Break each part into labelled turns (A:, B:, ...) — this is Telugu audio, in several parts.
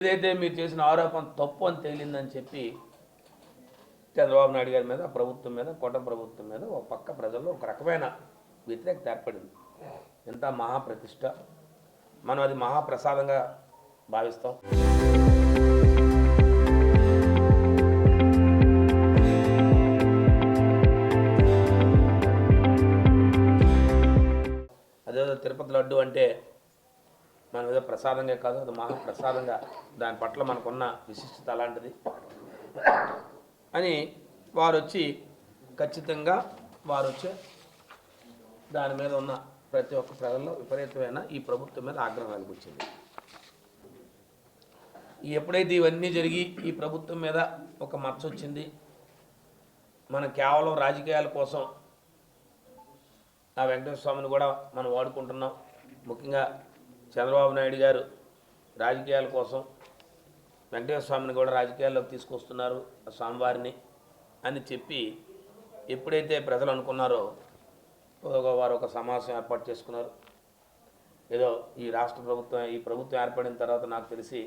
A: ఏదైతే మీరు చేసిన ఆరోపణ తప్పు అని తేలిందని చెప్పి చంద్రబాబు నాయుడు గారి మీద, ప్రభుత్వం మీద, కూటమి ప్రభుత్వం మీద ఒక పక్క ప్రజల్లో ఒక రకమైన వ్యతిరేకత ఏర్పడింది. ఎంత మహాప్రతిష్ట, మనం అది మహాప్రసాదంగా భావిస్తాం. అదే తిరుపతి లడ్డు అంటే మన మీద ప్రసాదంగా కాదు, అది మహాప్రసాదంగా, దాని పట్ల మనకున్న విశిష్టత అలాంటిది అని వారు వచ్చి ఖచ్చితంగా వారు వచ్చే దాని మీద ఉన్న ప్రతి ఒక్క ప్రజల్లో విపరీతమైన ఈ ప్రభుత్వం మీద ఆగ్రహం కలిగించింది. ఎప్పుడైతే ఇవన్నీ జరిగి ఈ ప్రభుత్వం మీద ఒక మచ్చ వచ్చింది, మనం కేవలం రాజకీయాల కోసం ఆ వెంకటేశ్వర స్వామిని కూడా మనం వాడుకుంటున్నాం. ముఖ్యంగా చంద్రబాబు నాయుడు గారు రాజకీయాల కోసం వెంకటేశ్వర స్వామిని కూడా రాజకీయాల్లోకి తీసుకొస్తున్నారు, ఆ స్వామివారిని అని చెప్పి ఎప్పుడైతే ప్రజలు అనుకున్నారో వారు ఒక సమావేశం ఏర్పాటు చేసుకున్నారు. ఏదో ఈ రాష్ట్ర ప్రభుత్వం, ఈ ప్రభుత్వం ఏర్పడిన తర్వాత నాకు తెలిసి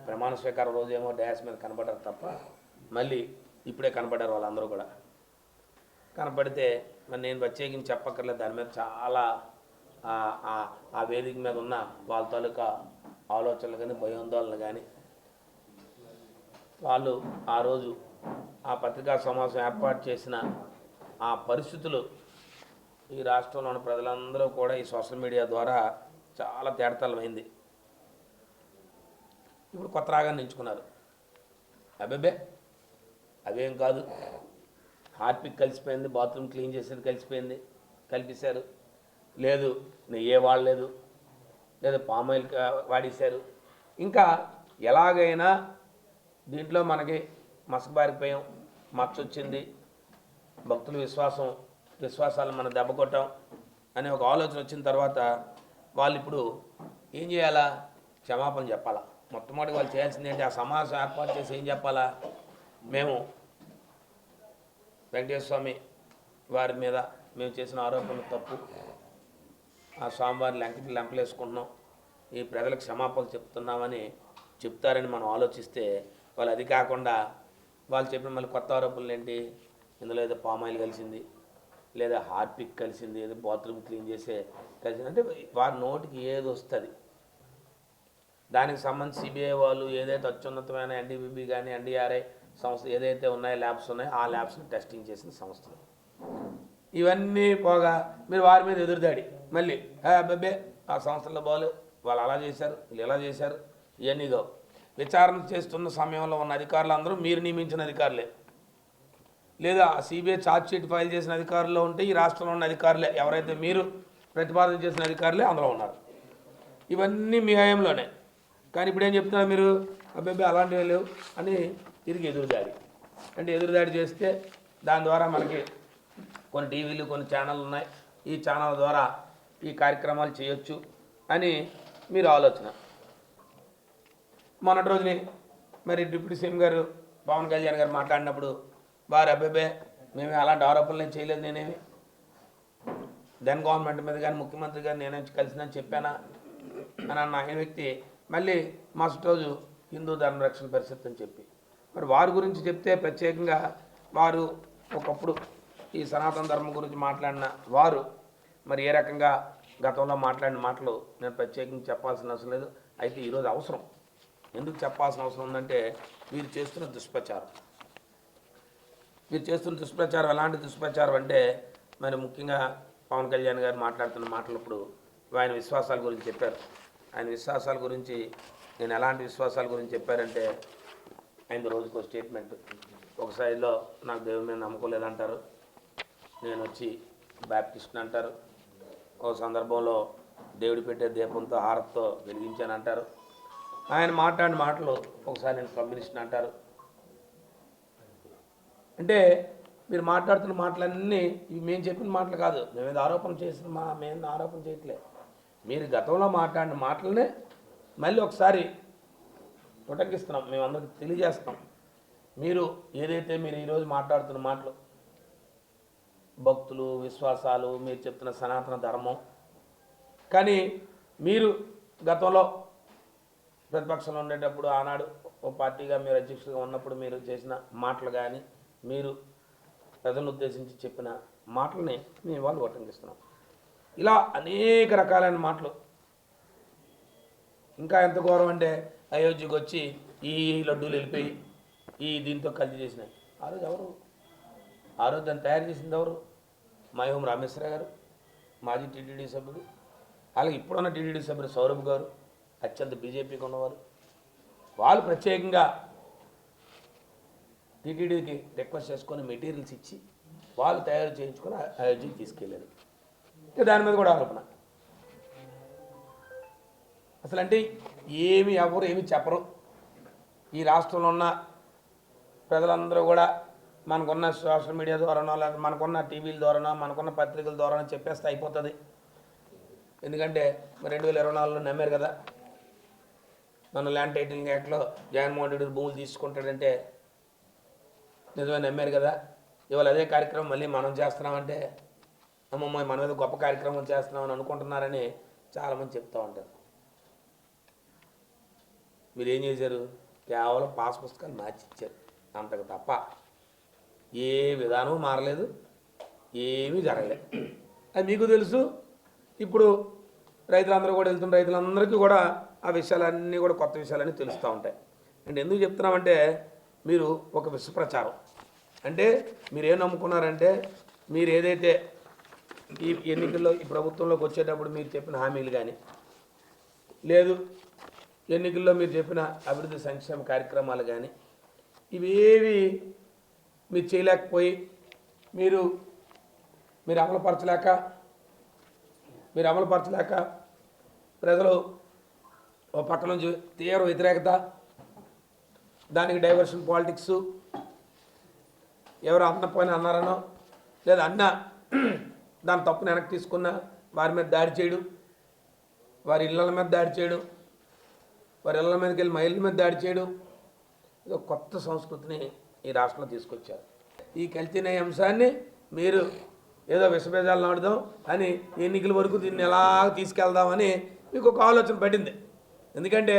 A: ప్రమాణ స్వీకారం రోజు ఏమో డ్యాస్ మీద కనబడ్డారు తప్ప మళ్ళీ ఇప్పుడే కనబడ్డారు వాళ్ళందరూ కూడా. కనపడితే మరి నేను ప్రత్యేకించి చెప్పక్కర్లేదు, దాని మీద చాలా ఆ వేదిక మీద ఉన్న వాళ్ళ తాలూకా ఆలోచనలు కానీ, భయోందోళనలు కానీ, వాళ్ళు ఆ రోజు ఆ పత్రికా సమావేశం ఏర్పాటు చేసిన ఆ పరిస్థితులు ఈ రాష్ట్రంలో ఉన్న ప్రజలందరూ కూడా ఈ సోషల్ మీడియా ద్వారా చాలా తేడతలమైంది. ఇప్పుడు కొత్త రాగాన్ని ఎంచుకున్నారు. అబ్బే అవేం కాదు, హార్పిక్ కలిసిపోయింది, బాత్రూమ్ క్లీన్ చేసేది కలిసిపోయింది, కలిపేశారు, లేదు నెయ్యే వాడలేదు, లేదా పామాయిల్ వాడేశారు, ఇంకా ఎలాగైనా దీంట్లో మనకి మసకబారిపోయాం, మచ్చొచ్చింది, భక్తుల విశ్వాసాలు మనం దెబ్బ కొట్టాం అనే ఒక ఆలోచన వచ్చిన తర్వాత వాళ్ళు ఇప్పుడు ఏం చేయాలా? క్షమాపణ చెప్పాలా. మొట్టమొదటి వాళ్ళు చేయాల్సింది ఏంటి? ఆ సమావేశం ఏర్పాటు చేసి ఏం చెప్పాలా? మేము వెంకటేశ్వర స్వామి వారి మీద మేము చేసిన ఆరోపణలు తప్పు, ఆ స్వామివారి లెంపలేసుకుంటున్నాం, ఈ ప్రజలకు క్షమాపణలు చెప్తున్నామని చెప్తారని మనం ఆలోచిస్తే, వాళ్ళు అది కాకుండా వాళ్ళు చెప్పిన మళ్ళీ కొత్త ఆరోపణలు ఏంటి? ఇందులో ఏదో పామాయిల్ కలిసింది, లేదా హార్పిక్ కలిసింది, ఏదో బాత్రూమ్ క్లీన్ చేసే కలిసింది, అంటే వారి నోటికి ఏది వస్తుంది దానికి సంబంధించి సిబిఐ వాళ్ళు ఏదైతే అత్యున్నతమైన ఎన్డీబీబీ కానీ ఎన్డీఆర్ఐ సంస్థ ఏదైతే ఉన్నాయో, ల్యాబ్స్ ఉన్నాయో, ఆ ల్యాబ్స్ని టెస్టింగ్ చేసిన సంస్థలు ఇవన్నీ పోగా మీరు వారి మీద ఎదురుదాడి మళ్ళీ అబ్బే ఆ సంస్థల్లో బాలు వాళ్ళు అలా చేశారు, వీళ్ళు ఎలా చేశారు, ఇవన్నీదో విచారణ చేస్తున్న సమయంలో ఉన్న అధికారులు అందరూ మీరు నియమించిన అధికారులే, లేదా సిబిఐ ఛార్జ్ షీట్ ఫైల్ చేసిన అధికారుల్లో ఉంటే ఈ రాష్ట్రంలో ఉన్న అధికారులే, ఎవరైతే మీరు ప్రతిపాదన చేసిన అధికారులే అందులో ఉన్నారు. ఇవన్నీ మీ హయాంలోనే. కానీ ఇప్పుడు ఏం చెప్తున్నారు మీరు? అబ్బాయి అలాంటివి లేవు అని తిరిగి ఎదురుదాడి. అంటే ఎదురుదాడి చేస్తే దాని ద్వారా మనకి కొన్ని టీవీలు, కొన్ని ఛానళ్ళు ఉన్నాయి, ఈ ఛానల్ ద్వారా ఈ కార్యక్రమాలు చేయొచ్చు అని మీరు ఆలోచన. మొన్నటి రోజుని మరి డిప్యూటీ సీఎం గారు పవన్ కళ్యాణ్ గారు మాట్లాడినప్పుడు వారు అబ్బాయి మేము అలాంటి ఆరోపణలు చేయలేదు, నేనేమి దెన్ గవర్నమెంట్ మీద కానీ ముఖ్యమంత్రి గారు నేనే కలిసిందని చెప్పానా అని అన్న ఆయన వ్యక్తి మళ్ళీ మరుసటి రోజు హిందూ ధర్మ రక్షణ పరిషత్ అని చెప్పి మరి వారి గురించి చెప్తే ప్రత్యేకంగా వారు ఒకప్పుడు ఈ సనాతన ధర్మం గురించి మాట్లాడిన వారు మరి ఏ రకంగా గతంలో మాట్లాడిన మాటలు నేను ప్రత్యేకంగా చెప్పాల్సిన అవసరం లేదు. అయితే ఈరోజు అవసరం. ఎందుకు చెప్పాల్సిన అవసరం ఉందంటే వీరు చేస్తున్న దుష్ప్రచారం ఎలాంటి దుష్ప్రచారం అంటే మరి ముఖ్యంగా పవన్ కళ్యాణ్ గారు మాట్లాడుతున్న మాటలప్పుడు ఆయన విశ్వాసాల గురించి చెప్పారు. ఆయన విశ్వాసాల గురించి నేను ఎలాంటి విశ్వాసాల గురించి చెప్పారంటే ఆయన రోజుకో స్టేట్మెంట్. ఒక సైడ్లో నాకు దేవుని మీద నమ్మకం లేదంటారు, నేను వచ్చి బ్యాప్టిస్ట్ అంటారు, ఒక సందర్భంలో దేవుడి పెట్టే దీపంతో హారతితో వెలిగించానంటారు. ఆయన మాట్లాడిన మాటలు ఒకసారి నేను కమ్యూనిస్ట్ అంటారు. అంటే మీరు మాట్లాడుతున్న మాటలన్నీ ఇవి మేము చెప్పిన మాటలు కాదు, మేమేదో ఆరోపణ మేము ఆరోపణ చేయట్లే. మీరు గతంలో మాట్లాడిన మాటలనే మళ్ళీ ఒకసారి ఉటంకిస్తున్నాం, మేమందరికీ తెలియజేస్తాం. మీరు ఏదైతే మీరు ఈరోజు మాట్లాడుతున్న మాటలు భక్తులు, విశ్వాసాలు, మీరు చెప్తున్న సనాతన ధర్మం, కానీ మీరు గతంలో ప్రతిపక్షంలో ఉండేటప్పుడు ఆనాడు ఓ పార్టీగా మీరు అధ్యక్షుడిగా ఉన్నప్పుడు మీరు చేసిన మాటలు కానీ మీరు ప్రజలను ఉద్దేశించి చెప్పిన మాటలని మేము వాళ్ళు ఉటంకిస్తున్నాం. ఇలా అనేక రకాలైన మాటలు. ఇంకా ఎంత ఘోరం అంటే అయోధ్యకు వచ్చి ఈ లడ్డూలు వెళ్ళిపోయి ఈ దీంతో కలిసి చేసినాయి. ఆ రోజు ఎవరు? ఆ రోజు దాన్ని తయారు చేసింది ఎవరు? మైహోం రామేశ్వర గారు, మాజీ టీటీడీ సభ్యుడు. అలాగే ఇప్పుడున్న టీటీడీ సభ్యుడు సౌరభ్ గారు, అత్యంత బీజేపీకి ఉన్నవారు. వాళ్ళు ప్రత్యేకంగా టీటీడీకి రిక్వెస్ట్ చేసుకొని మెటీరియల్స్ ఇచ్చి వాళ్ళు తయారు చేయించుకొని అయోధ్యకి తీసుకెళ్ళారు. దాని మీద కూడా ఆరోపణ. అసలు అంటే ఎవరు ఏమి చెప్పరు. ఈ రాష్ట్రంలో ఉన్న ప్రజలందరూ కూడా మనకున్న సోషల్ మీడియా ద్వారానో లేదా మనకున్న టీవీల ద్వారానో మనకున్న పత్రికల ద్వారానో చెప్పేస్తే అయిపోతుంది. ఎందుకంటే 2024లో నమ్మారు కదా, మన ల్యాండ్ టైటిలింగ్ యాక్ట్లో జగన్మోహన్ రెడ్డి భూములు తీసుకుంటాడంటే నిజమే నమ్మారు కదా. ఇవాళ అదే కార్యక్రమం మళ్ళీ మనం చేస్తున్నామంటే అమ్మమ్మ మన మీద గొప్ప కార్యక్రమం చేస్తున్నామని అనుకుంటున్నారని చాలామంది చెప్తూ ఉంటారు. మీరు ఏం చేశారు? కేవలం పాస్ పుస్తకాలు మార్చిచ్చారు అంతకు తప్ప ఏ విధానం మారలేదు, ఏమీ జరగలేదు. అది మీకు తెలుసు. ఇప్పుడు రైతులందరూ కూడా వెళ్తున్న రైతులందరికీ కూడా ఆ విషయాలన్నీ కూడా కొత్త విషయాలన్నీ తెలుస్తూ ఉంటాయి. అంటే ఎందుకు చెప్తున్నామంటే మీరు ఒక విష ప్రచారం అంటే మీరు ఏం నమ్ముకున్నారంటే మీరు ఏదైతే ఈ ఎన్నికల్లో ఈ ప్రభుత్వంలోకి వచ్చేటప్పుడు మీరు చెప్పిన హామీలు కానీ లేదు ఎన్నికల్లో మీరు చెప్పిన అభివృద్ధి సంక్షేమ కార్యక్రమాలు కానీ ఇవేవి మీరు చేయలేకపోయి మీరు అమలుపరచలేక ప్రజలు ఓ పక్క నుంచి తీవ్ర వ్యతిరేకత, దానికి డైవర్షన్ పాలిటిక్స్, ఎవరు అన్నపోయినా అన్నారనో లేదా అన్న దాని తప్పును వెనక్కి తీసుకున్న వారి మీద దాడి చేయడం, వారి ఇళ్ళ మీద దాడి చేయడం, వారి ఇళ్ళ మీదకి వెళ్ళి మహిళల మీద దాడి చేయడం, ఇది కొత్త సంస్కృతిని ఈ రాష్ట్రంలో తీసుకొచ్చారు. ఈ కల్తీ అంశాన్ని మీరు ఏదో విషభేదాలు నాడుదాం అని ఎన్నికల వరకు దీన్ని ఎలా తీసుకెళ్దామని మీకు ఒక ఆలోచన పడింది. ఎందుకంటే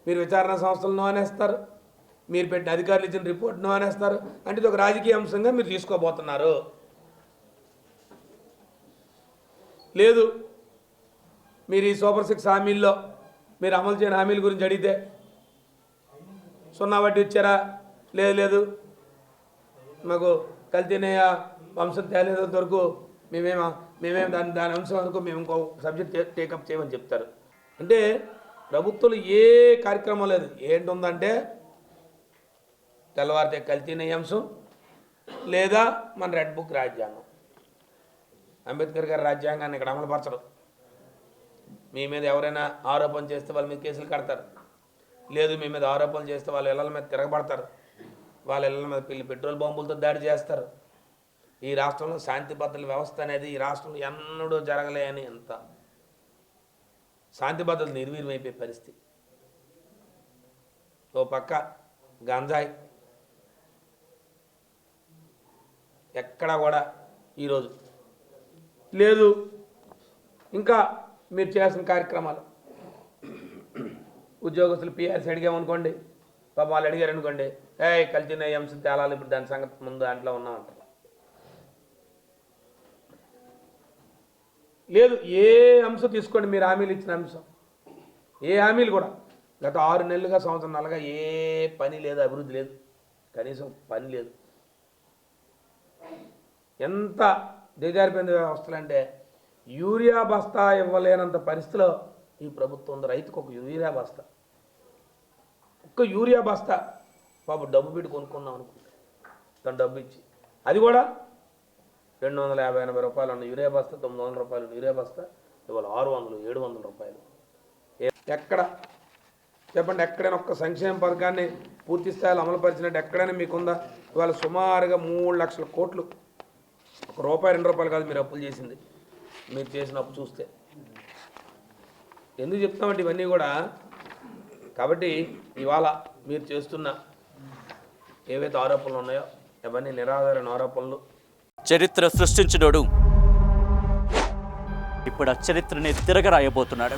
A: మీరు విచారణ సంస్థలను అనేస్తారు, మీరు పెట్టిన అధికారులు ఇచ్చిన రిపోర్ట్ను అనేస్తారు. అంటే ఇది ఒక రాజకీయ అంశంగా మీరు తీసుకోబోతున్నారు. లేదు మీరు ఈ సూపర్ 6 హామీల్లో మీరు అమలు చేయని హామీల గురించి అడిగితే 0 వడ్డీ ఇచ్చారా? లేదు మాకు కల్తీనేయ అంశం తేలేంత వరకు మేమేం దాని అంశం వరకు మేము ఇంకో సబ్జెక్ట్ టేకప్ చేయమని చెప్తారు. అంటే ప్రభుత్వంలో ఏ కార్యక్రమం లేదు. ఏంటుందంటే తెల్లవారితే కల్తీనేయ అంశం లేదా మన రెడ్ బుక్ రాజ్యాంగం. అంబేద్కర్ గారి రాజ్యాంగాన్ని ఇక్కడ అమలుపరచరు. మీ మీద ఎవరైనా ఆరోపణ చేస్తే వాళ్ళ మీద కేసులు కడతారు. లేదు మీ మీద ఆరోపణలు చేస్తే వాళ్ళ ఇళ్ళ మీద తిరగబడతారు. వాళ్ళ ఇళ్ళ మీద పెట్రోల్ బాంబులతో దాడి చేస్తారు. ఈ రాష్ట్రంలో శాంతి భద్రతల వ్యవస్థ అనేది ఈ రాష్ట్రంలో ఎన్నడూ జరగలే అని ఎంత శాంతి భద్రతలు నిర్వీర్యమైపోయే పరిస్థితి. ఓ పక్క గంజాయి ఎక్కడా కూడా ఈరోజు లేదు. ఇంకా మీరు చేయాల్సిన కార్యక్రమాలు ఉద్యోగస్తులు పిఆర్సీ అడిగామనుకోండి, పాప వాళ్ళు అడిగారు అనుకోండి, కల్తీనే అంశం తేలాలి, ఇప్పుడు దాని సంగతి ముందు దాంట్లో ఉన్నామంటారు. లేదు ఏ అంశం తీసుకోండి, మీరు హామీలు ఇచ్చిన అంశం ఏ హామీలు కూడా గత 6 నెలలుగా సంవత్సరం నెలగా ఏ పని లేదు, అభివృద్ధి లేదు, కనీసం పని లేదు. ఎంత దిగజారిపోయిన వ్యవస్థలు అంటే యూరియా బస్తా ఇవ్వలేనంత పరిస్థితిలో ఈ ప్రభుత్వం ఉంది. రైతుకు ఒక యూరియా బస్తా పాప డబ్బు పెట్టి కొనుక్కున్నాం అనుకుంటే తను డబ్బు ఇచ్చి, అది కూడా 250-80 రూపాయలు ఉన్న యూరియా బస్తా, 900 రూపాయలు యూరియా బస్తా ఇవాళ 600-700 రూపాయలు. ఎక్కడ చెప్పండి, ఎక్కడైనా ఒక్క సంక్షేమ పథకాన్ని పూర్తి స్థాయిలో అమలుపరిచినట్టు ఎక్కడైనా మీకుందా? ఇవాళ సుమారుగా 3 లక్షల కోట్లు, ₹1-2 కాదు మీరు అప్పులు చేసింది. మీరు చేసిన అప్పు చూస్తే ఎందుకు చెప్తామంటే ఇవన్నీ కూడా. కాబట్టి ఇవాళ మీరు చేస్తున్న ఏవైతే ఆరోపణలు ఉన్నాయో అవన్నీ నిరాధారణ ఆరోపణలు.
B: చరిత్ర సృష్టించినోడు ఇప్పుడు ఆ చరిత్రని తిరగరాయబోతున్నాడు.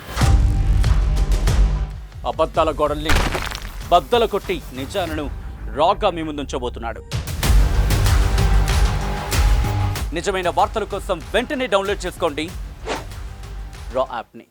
B: అబద్ధాల గోడల్ని బద్దలు కొట్టి నిజాలను రాగా మీ ముందుంచబోతున్నాడు. నిజమైన వార్తల కోసం వెంటనే డౌన్లోడ్ చేసుకోండి రా యాప్ని.